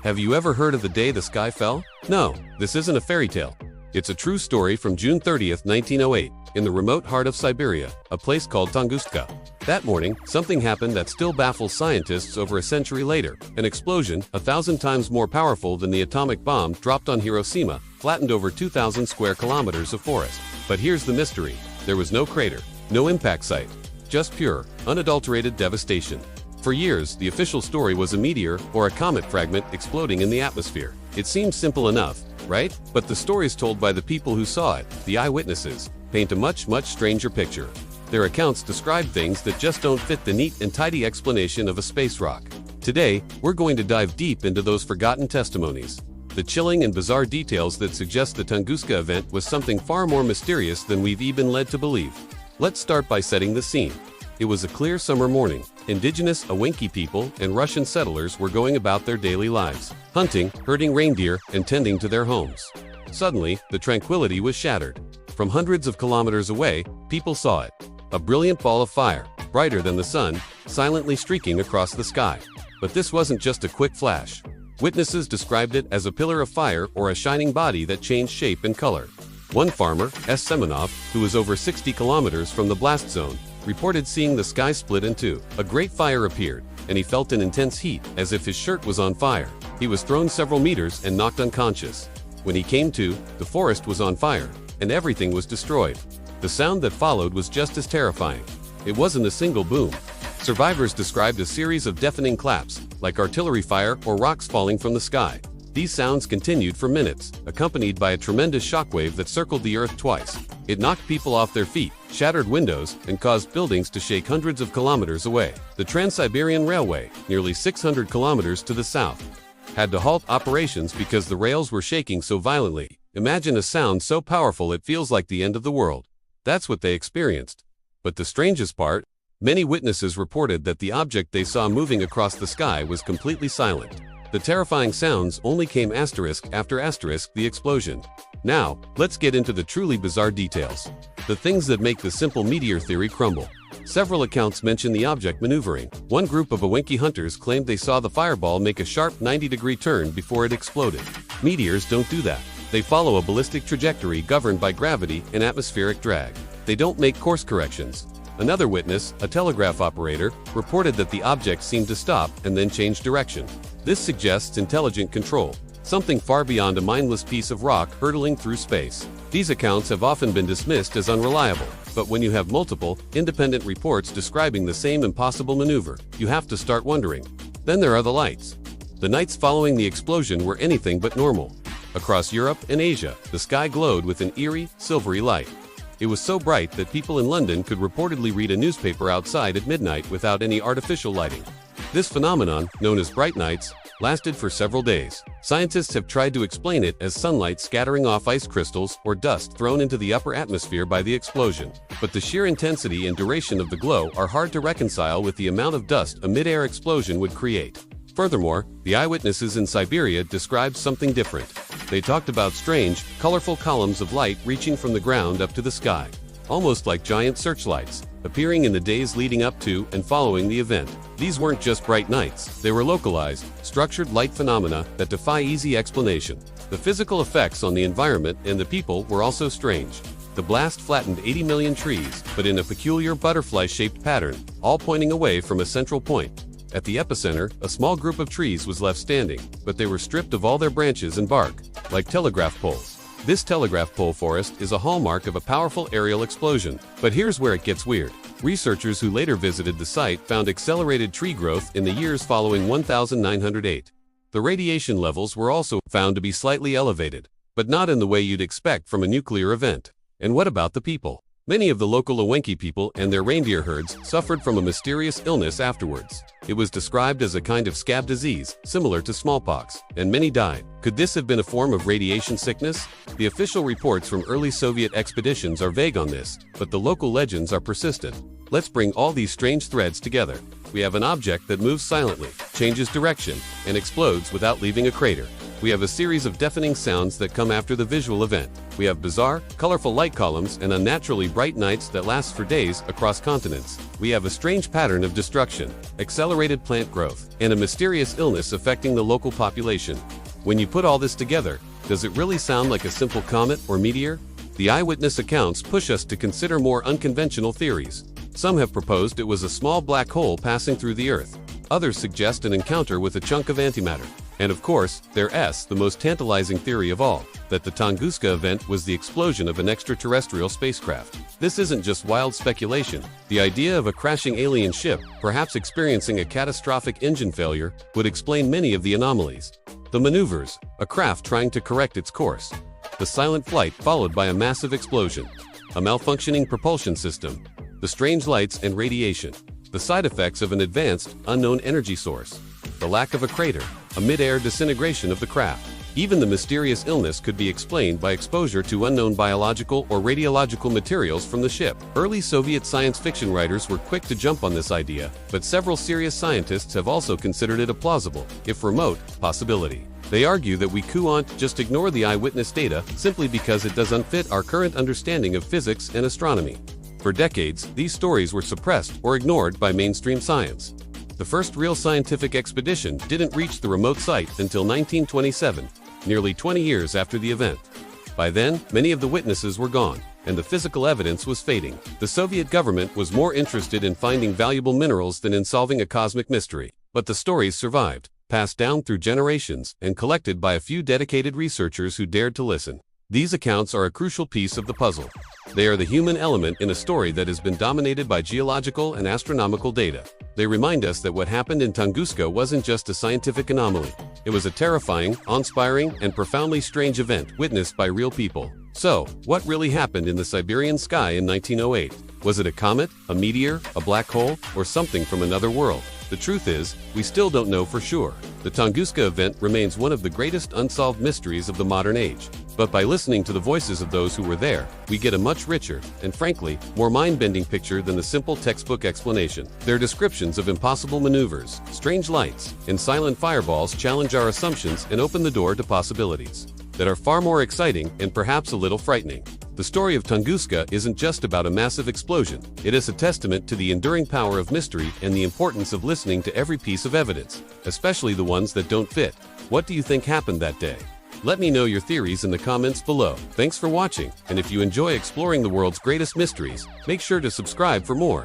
Have you ever heard of the day the sky fell? No, this isn't a fairy tale. It's a true story from June 30th, 1908, in the remote heart of Siberia, a place called Tunguska. That morning, something happened that still baffles scientists over a century later. An explosion, 1,000 times more powerful than the atomic bomb dropped on Hiroshima, flattened over 2,000 square kilometers of forest. But here's the mystery. There was no crater, no impact site, just pure, unadulterated devastation. For years, the official story was a meteor or a comet fragment exploding in the atmosphere. It seems simple enough, right? But the stories told by the people who saw it, the eyewitnesses, paint a much stranger picture. Their accounts describe things that just don't fit the neat and tidy explanation of a space rock. Today, we're going to dive deep into those forgotten testimonies. The chilling and bizarre details that suggest the Tunguska event was something far more mysterious than we've even led to believe. Let's start by setting the scene. It was a clear summer morning. Indigenous Evenki people and Russian settlers were going about their daily lives, hunting, herding reindeer, and tending to their homes. Suddenly, the tranquility was shattered. From hundreds of kilometers away, people saw it. A brilliant ball of fire, brighter than the sun, silently streaking across the sky. But this wasn't just a quick flash. Witnesses described it as a pillar of fire or a shining body that changed shape and color. One farmer, S. Semenov, who was over 60 kilometers from the blast zone, reported seeing the sky split in two. A great fire appeared, and he felt an intense heat, as if his shirt was on fire. He was thrown several meters and knocked unconscious. When he came to, the forest was on fire, and everything was destroyed. The sound that followed was just as terrifying. It wasn't a single boom. Survivors described a series of deafening claps, like artillery fire or rocks falling from the sky. These sounds continued for minutes, accompanied by a tremendous shockwave that circled the earth twice. It knocked people off their feet, shattered windows, and caused buildings to shake hundreds of kilometers away. The Trans-Siberian Railway, nearly 600 kilometers to the south, had to halt operations because the rails were shaking so violently. Imagine a sound so powerful it feels like the end of the world. That's what they experienced. But the strangest part, many witnesses reported that the object they saw moving across the sky was completely silent. The terrifying sounds only came asterisk after asterisk the explosion. Now, let's get into the truly bizarre details. The things that make the simple meteor theory crumble. Several accounts mention the object maneuvering. One group of Evenki hunters claimed they saw the fireball make a sharp 90-degree turn before it exploded. Meteors don't do that. They follow a ballistic trajectory governed by gravity and atmospheric drag. They don't make course corrections. Another witness, a telegraph operator, reported that the object seemed to stop and then change direction. This suggests intelligent control, something far beyond a mindless piece of rock hurtling through space. These accounts have often been dismissed as unreliable, but when you have multiple, independent reports describing the same impossible maneuver, you have to start wondering. Then there are the lights. The nights following the explosion were anything but normal. Across Europe and Asia, the sky glowed with an eerie, silvery light. It was so bright that people in London could reportedly read a newspaper outside at midnight without any artificial lighting. This phenomenon, known as bright nights, lasted for several days. Scientists have tried to explain it as sunlight scattering off ice crystals or dust thrown into the upper atmosphere by the explosion. But the sheer intensity and duration of the glow are hard to reconcile with the amount of dust a mid-air explosion would create. Furthermore, the eyewitnesses in Siberia described something different. They talked about strange, colorful columns of light reaching from the ground up to the sky, almost like giant searchlights, appearing in the days leading up to and following the event. These weren't just bright nights, they were localized, structured light phenomena that defy easy explanation. The physical effects on the environment and the people were also strange. The blast flattened 80 million trees, but in a peculiar butterfly-shaped pattern, all pointing away from a central point. At the epicenter, a small group of trees was left standing, but they were stripped of all their branches and bark, like telegraph poles. This telegraph pole forest is a hallmark of a powerful aerial explosion. But here's where it gets weird. Researchers who later visited the site found accelerated tree growth in the years following 1908. The radiation levels were also found to be slightly elevated, but not in the way you'd expect from a nuclear event. And what about the people? Many of the local Evenki people and their reindeer herds suffered from a mysterious illness afterwards. It was described as a kind of scab disease, similar to smallpox, and many died. Could this have been a form of radiation sickness? The official reports from early Soviet expeditions are vague on this, but the local legends are persistent. Let's bring all these strange threads together. We have an object that moves silently, changes direction, and explodes without leaving a crater. We have a series of deafening sounds that come after the visual event. We have bizarre, colorful light columns and unnaturally bright nights that last for days across continents. We have a strange pattern of destruction, accelerated plant growth, and a mysterious illness affecting the local population. When you put all this together, does it really sound like a simple comet or meteor? The eyewitness accounts push us to consider more unconventional theories. Some have proposed it was a small black hole passing through the Earth. Others suggest an encounter with a chunk of antimatter. And of course, there's the most tantalizing theory of all, that the Tunguska Event was the explosion of an extraterrestrial spacecraft. This isn't just wild speculation. The idea of a crashing alien ship, perhaps experiencing a catastrophic engine failure, would explain many of the anomalies. The maneuvers, a craft trying to correct its course. The silent flight followed by a massive explosion. A malfunctioning propulsion system. The strange lights and radiation. The side effects of an advanced, unknown energy source. The lack of a crater. A mid-air disintegration of the craft. Even the mysterious illness could be explained by exposure to unknown biological or radiological materials from the ship. Early Soviet science fiction writers were quick to jump on this idea, but several serious scientists have also considered it a plausible, if remote, possibility. They argue that we can't just ignore the eyewitness data simply because it doesn't fit our current understanding of physics and astronomy. For decades, these stories were suppressed or ignored by mainstream science. The first real scientific expedition didn't reach the remote site until 1927, nearly 20 years after the event. By then, many of the witnesses were gone, and the physical evidence was fading. The Soviet government was more interested in finding valuable minerals than in solving a cosmic mystery. But the stories survived, passed down through generations, and collected by a few dedicated researchers who dared to listen. These accounts are a crucial piece of the puzzle. They are the human element in a story that has been dominated by geological and astronomical data. They remind us that what happened in Tunguska wasn't just a scientific anomaly. It was a terrifying, awe-inspiring, and profoundly strange event witnessed by real people. So, what really happened in the Siberian sky in 1908? Was it a comet, a meteor, a black hole, or something from another world? The truth is, we still don't know for sure. The Tunguska Event remains one of the greatest unsolved mysteries of the modern age. But by listening to the voices of those who were there, we get a much richer, and frankly, more mind-bending picture than the simple textbook explanation. Their descriptions of impossible maneuvers, strange lights, and silent fireballs challenge our assumptions and open the door to possibilities that are far more exciting and perhaps a little frightening. The story of Tunguska isn't just about a massive explosion. It is a testament to the enduring power of mystery and the importance of listening to every piece of evidence, especially the ones that don't fit. What do you think happened that day? Let me know your theories in the comments below. Thanks for watching, and if you enjoy exploring the world's greatest mysteries, make sure to subscribe for more.